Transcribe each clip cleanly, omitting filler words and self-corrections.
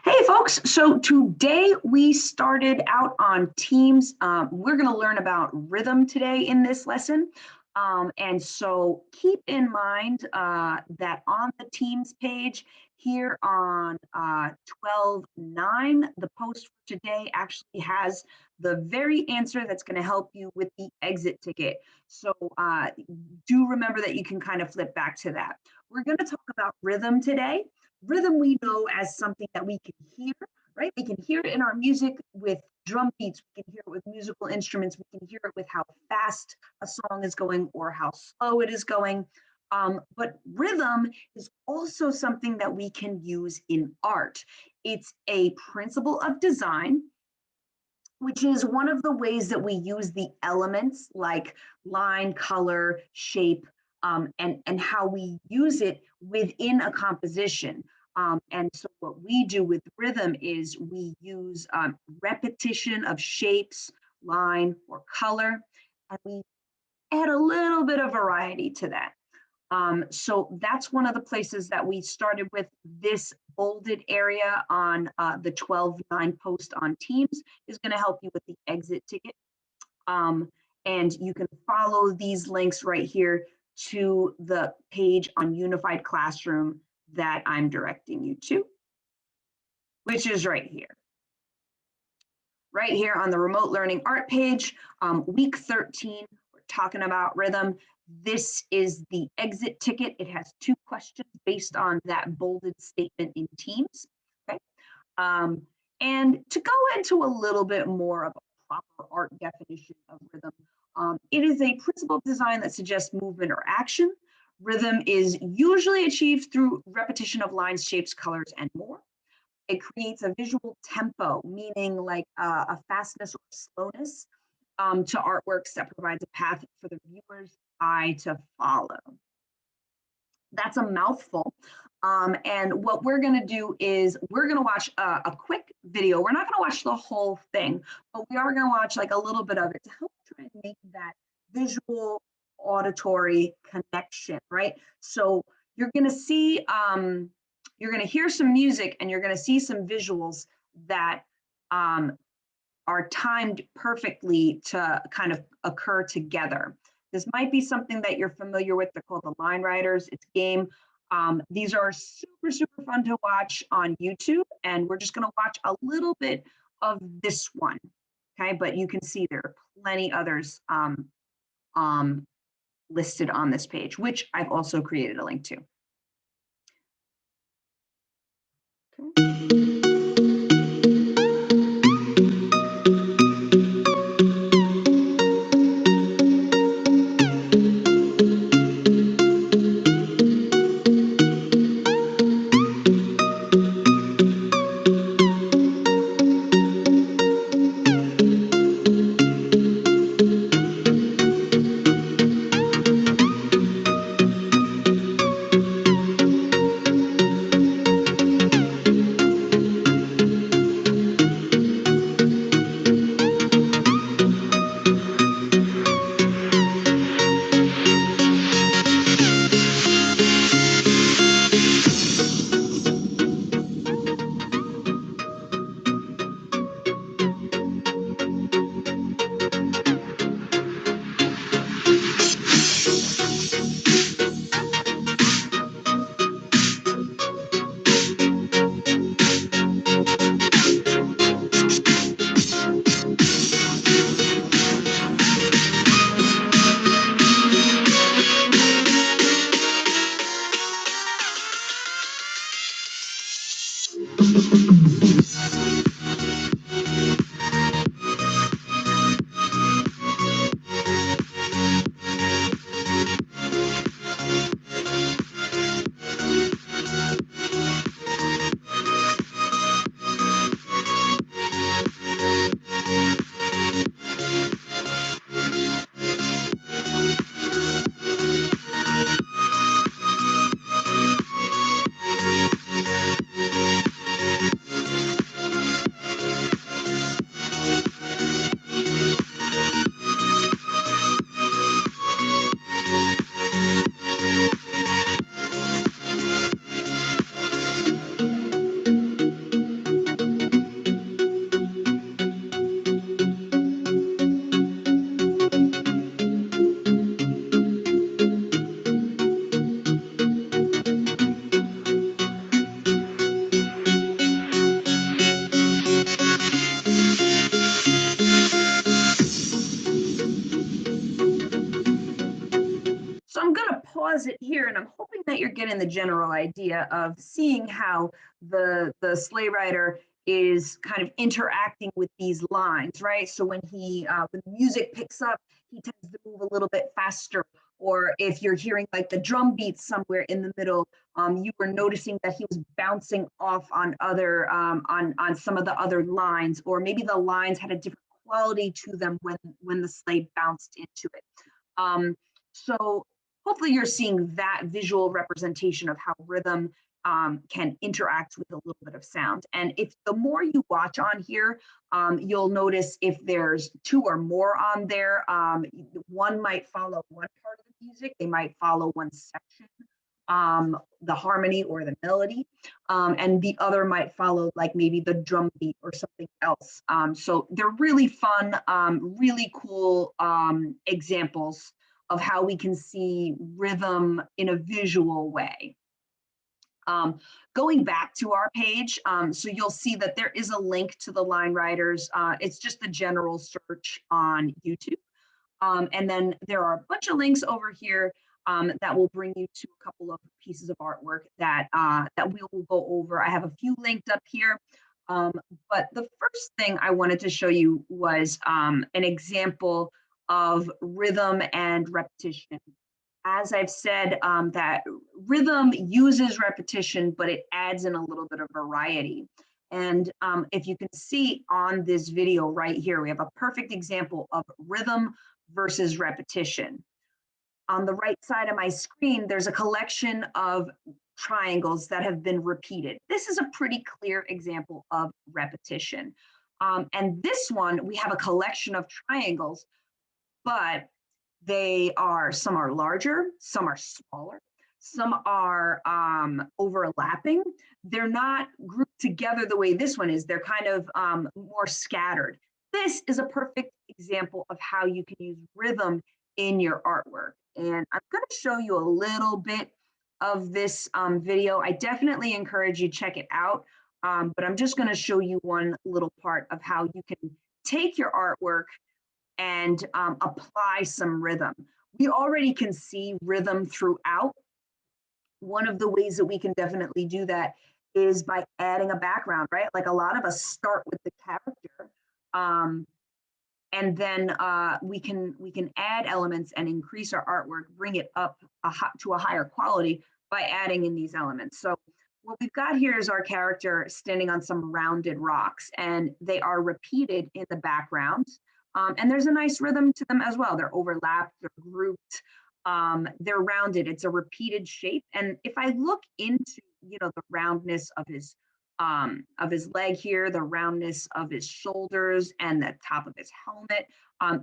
Hey folks, so today we started out on teams. We're going to learn about rhythm today in this lesson. And so keep in mind that on the teams page here on 12:9, the post for today actually has the very answer that's going to help you with the exit ticket. So do remember that you can kind of flip back to that. We're going to talk about rhythm today. Rhythm we know as something that we can hear, right? We can hear it in our music with drum beats. We can hear it with musical instruments. We can hear it with how fast a song is going or how slow it is going. But rhythm is also something that we can use in art. It's a principle of design, which is one of the ways that we use the elements like line, color, shape, and how we use it within a composition. And so what we do with rhythm is we use repetition of shapes, line, or color, and we add a little bit of variety to that. So that's one of the places that we started with. This bolded area on the 12:9 post on Teams is going to help you with the exit ticket. And you can follow these links right here to the page on Unified Classroom that I'm directing you to, which is right here. Right here on the remote learning art page, week 13, we're talking about rhythm. This is the exit ticket. It has 2 questions based on that bolded statement in Teams. Okay. And to go into a little bit more of a proper art definition of rhythm, it is a principle of design that suggests movement or action. Rhythm is usually achieved through repetition of lines, shapes, colors, and more. It creates a visual tempo, meaning like a fastness or slowness to artworks that provides a path for the viewer's eye to follow. That's a mouthful. And what we're going to do is we're going to watch a quick video. We're not going to watch the whole thing, but we are going to watch like a little bit of it to help try and make that visual auditory connection, right? So you're going to see, you're going to hear some music and you're going to see some visuals that are timed perfectly to kind of occur together. This might be something that you're familiar with. They're called the Line Riders. It's a game. These are super, super fun to watch on YouTube. And we're just going to watch a little bit of this one. Okay. But you can see there are plenty others listed on this page, which I've also created a link to. Okay. you're getting the general idea of seeing how the sleigh rider is kind of interacting with these lines, right? So when when music picks up, he tends to move a little bit faster. Or if you're hearing like the drum beats somewhere in the middle, you were noticing that he was bouncing off on other on some of the other lines, or maybe the lines had a different quality to them when the sleigh bounced into it. So hopefully you're seeing that visual representation of how rhythm can interact with a little bit of sound. And if the more you watch on here, you'll notice if there's two or more on there, one might follow one part of the music, they might follow one section, the harmony or the melody, and the other might follow like maybe the drum beat or something else. So they're really fun, really cool examples of how we can see rhythm in a visual way. Going back to our page, so you'll see that there is a link to the Line Riders. It's just a general search on YouTube. And then there are a bunch of links over here that will bring you to a couple of pieces of artwork that we will go over. I have a few linked up here. But the first thing I wanted to show you was an example of rhythm and repetition. As I've said, that rhythm uses repetition, but it adds in a little bit of variety. And if you can see on this video right here, we have a perfect example of rhythm versus repetition. On the right side of my screen, there's a collection of triangles that have been repeated. This is a pretty clear example of repetition. And this one, we have a collection of triangles, but some are larger, some are smaller, some are overlapping. They're not grouped together the way this one is. They're kind of more scattered. This is a perfect example of how you can use rhythm in your artwork. And I'm going to show you a little bit of this video. I definitely encourage you to check it out, but I'm just going to show you one little part of how you can take your artwork and apply some rhythm. We already can see rhythm throughout. One of the ways that we can definitely do that is by adding a background, right? Like a lot of us start with the character, and then we can add elements and increase our artwork, bring it up to a higher quality by adding in these elements. So what we've got here is our character standing on some rounded rocks, and they are repeated in the background. And there's a nice rhythm to them as well. They're overlapped, they're grouped, they're rounded. It's a repeated shape. And if I look into, the roundness of his leg here, the roundness of his shoulders and the top of his helmet,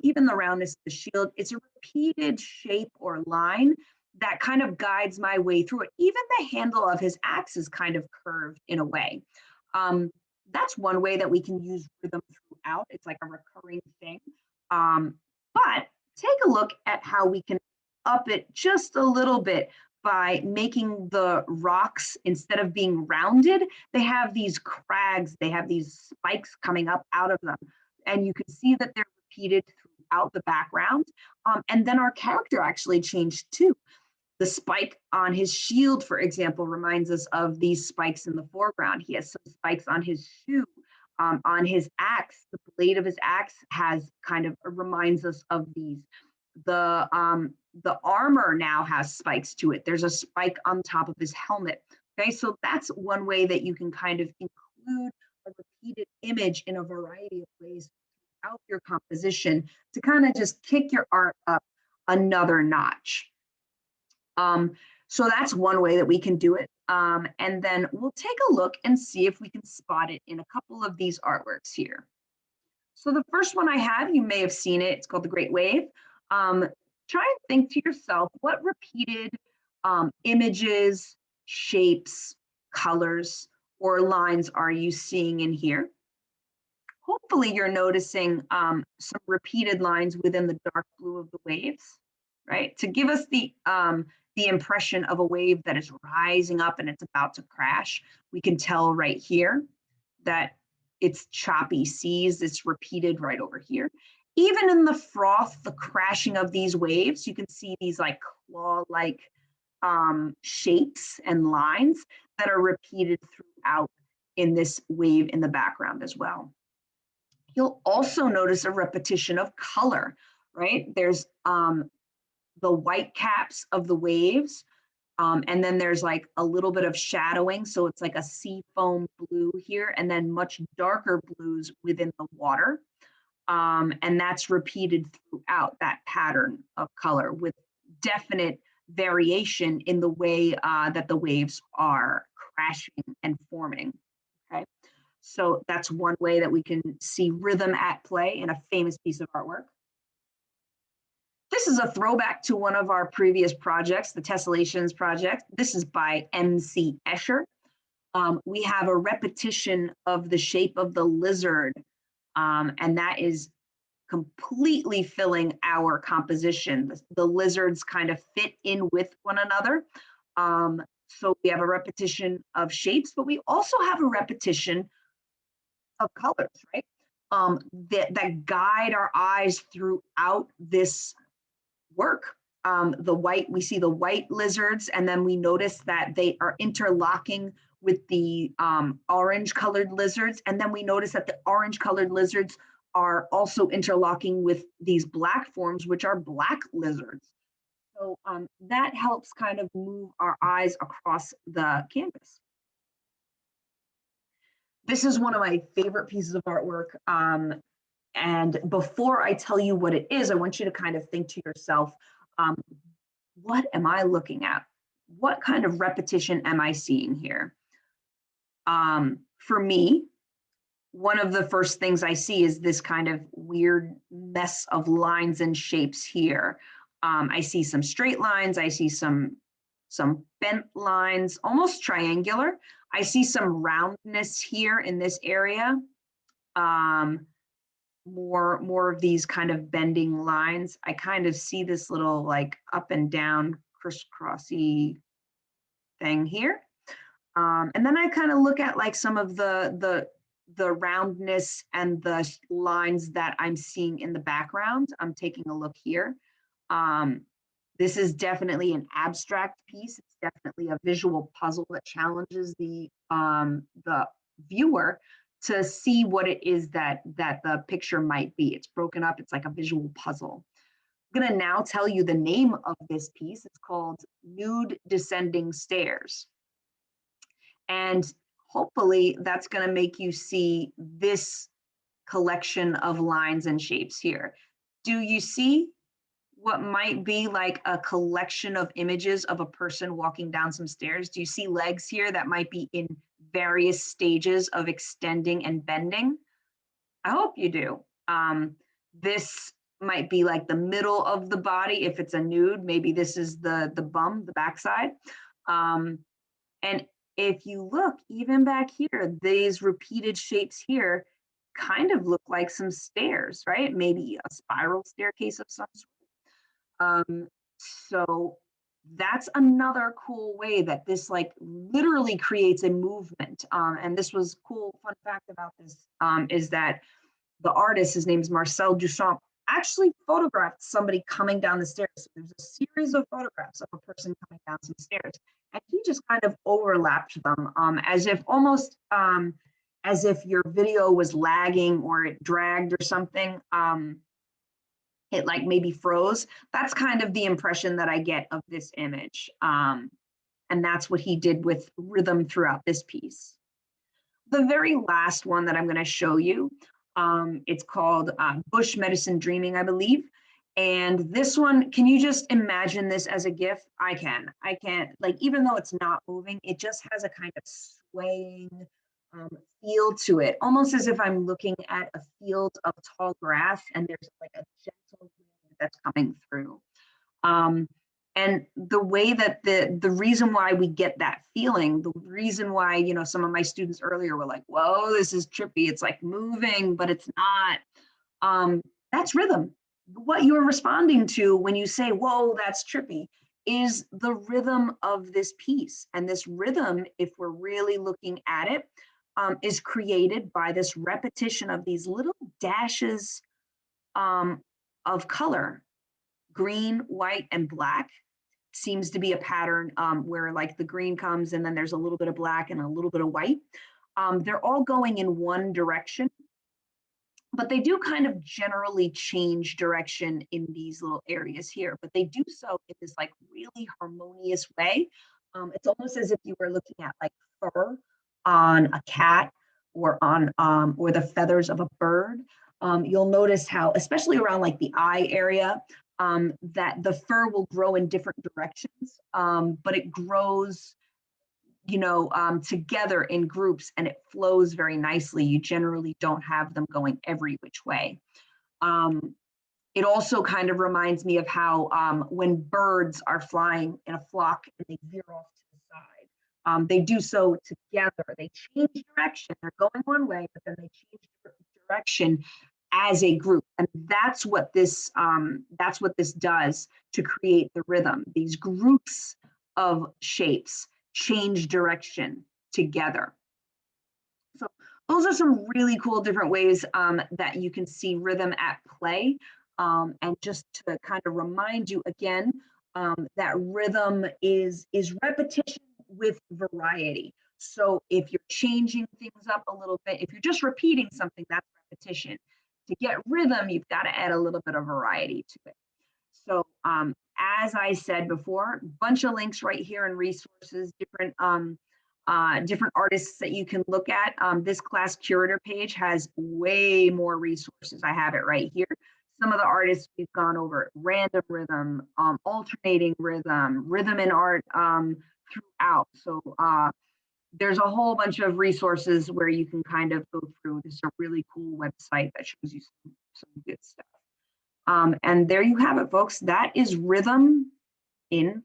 even the roundness of the shield, it's a repeated shape or line that kind of guides my way through it. Even the handle of his axe is kind of curved in a way. That's one way that we can use rhythm throughout. It's like a recurring thing. But take a look at how we can up it just a little bit by making the rocks, instead of being rounded, they have these crags, they have these spikes coming up out of them. And you can see that they're repeated throughout the background. And then our character actually changed too. The spike on his shield, for example, reminds us of these spikes in the foreground. He has some spikes on his shoe. On his axe, the blade of his axe reminds us of these. The armor now has spikes to it. There's a spike on top of his helmet. Okay, so that's one way that you can kind of include a repeated image in a variety of ways throughout your composition to kind of just kick your art up another notch. So that's one way that we can do it. And then we'll take a look and see if we can spot it in a couple of these artworks here. So the first one I have, you may have seen it, it's called The Great Wave. Try and think to yourself, what repeated images, shapes, colors, or lines are you seeing in here? Hopefully you're noticing some repeated lines within the dark blue of the waves, right? To give us the impression of a wave that is rising up and it's about to crash. We can tell right here that it's choppy seas. It's repeated right over here. Even in the froth, the crashing of these waves, you can see these like claw-like shapes and lines that are repeated throughout in this wave in the background as well. You'll also notice a repetition of color, right? There's the white caps of the waves, and then there's like a little bit of shadowing. So it's like a sea foam blue here, and then much darker blues within the water. And that's repeated throughout that pattern of color with definite variation in the way that the waves are crashing and forming, okay? So that's one way that we can see rhythm at play in a famous piece of artwork. This is a throwback to one of our previous projects, the Tessellations project. This is by M.C. Escher. We have a repetition of the shape of the lizard, and that is completely filling our composition. The lizards kind of fit in with one another. So we have a repetition of shapes, but we also have a repetition of colors, right? That guide our eyes throughout this work. We see the white lizards, and then we notice that they are interlocking with the orange colored lizards. And then we notice that the orange colored lizards are also interlocking with these black forms, which are black lizards. So that helps kind of move our eyes across the canvas. This is one of my favorite pieces of artwork. And before I tell you what it is, I want you to kind of think to yourself, what am I looking at? What kind of repetition am I seeing here? For me, one of the first things I see is this kind of weird mess of lines and shapes here. I see some straight lines. I see some bent lines, almost triangular. I see some roundness here in this area. More of these kind of bending lines. I kind of see this little like up and down crisscrossy thing here. And then I kind of look at like some of the roundness and the lines that I'm seeing in the background. I'm taking a look here. This is definitely an abstract piece. It's definitely a visual puzzle that challenges the viewer to see what it is that the picture might be. It's broken up. It's like a visual puzzle. I'm going to now tell you the name of this piece. It's called Nude Descending Stairs. And hopefully that's going to make you see this collection of lines and shapes here. Do you see what might be like a collection of images of a person walking down some stairs? Do you see legs here that might be in various stages of extending and bending? I hope you do. This might be like the middle of the body. If it's a nude, maybe this is the bum, the backside. And if you look even back here, these repeated shapes here kind of look like some stairs, right? Maybe a spiral staircase of some sort. So that's another cool way that this like literally creates a movement. And this was cool. Fun fact about this is that the artist, his name is Marcel Duchamp, actually photographed somebody coming down the stairs. So there's a series of photographs of a person coming down some stairs, and he just kind of overlapped them as if almost as if your video was lagging or it dragged or something. It like maybe froze. That's kind of the impression that I get of this image. And that's what he did with rhythm throughout this piece. The very last one that I'm going to show you, it's called Bush Medicine Dreaming, I believe. And this one, can you just imagine this as a GIF? I can. Like, even though it's not moving, it just has a kind of swaying feel to it, almost as if I'm looking at a field of tall grass and there's like a gentle wind that's coming through. And the way that the reason why we get that feeling, the reason why, you know, some of my students earlier were like, whoa, this is trippy. It's like moving, but it's not. That's rhythm. What you're responding to when you say, whoa, that's trippy, is the rhythm of this piece. And this rhythm, if we're really looking at it, is created by this repetition of these little dashes of color, green, white, and black, seems to be a pattern where like the green comes and then there's a little bit of black and a little bit of white. They're all going in one direction, but they do kind of generally change direction in these little areas here, but they do so in this like really harmonious way. It's almost as if you were looking at like fur on a cat or on or the feathers of a bird. You'll notice how, especially around like the eye area, that the fur will grow in different directions, but it grows, together in groups, and it flows very nicely. You generally don't have them going every which way. It also kind of reminds me of how when birds are flying in a flock and they veer off to the side, they do so together. They change direction. They're going one way, but then they change direction as a group, and that's what this does to create the rhythm. These groups of shapes change direction together. So those are some really cool different ways that you can see rhythm at play. And just to kind of remind you again, that rhythm is repetition with variety. So if you're changing things up a little bit, if you're just repeating something, that's repetition. To get rhythm, you've got to add a little bit of variety to it. So as I said before, bunch of links right here and resources, different artists that you can look at. This class curator page has way more resources. I have it right here. Some of the artists we've gone over: random rhythm, alternating rhythm, rhythm in art throughout. So there's a whole bunch of resources where you can kind of go through. This is a really cool website that shows you some good stuff. And there you have it, folks. That is rhythm in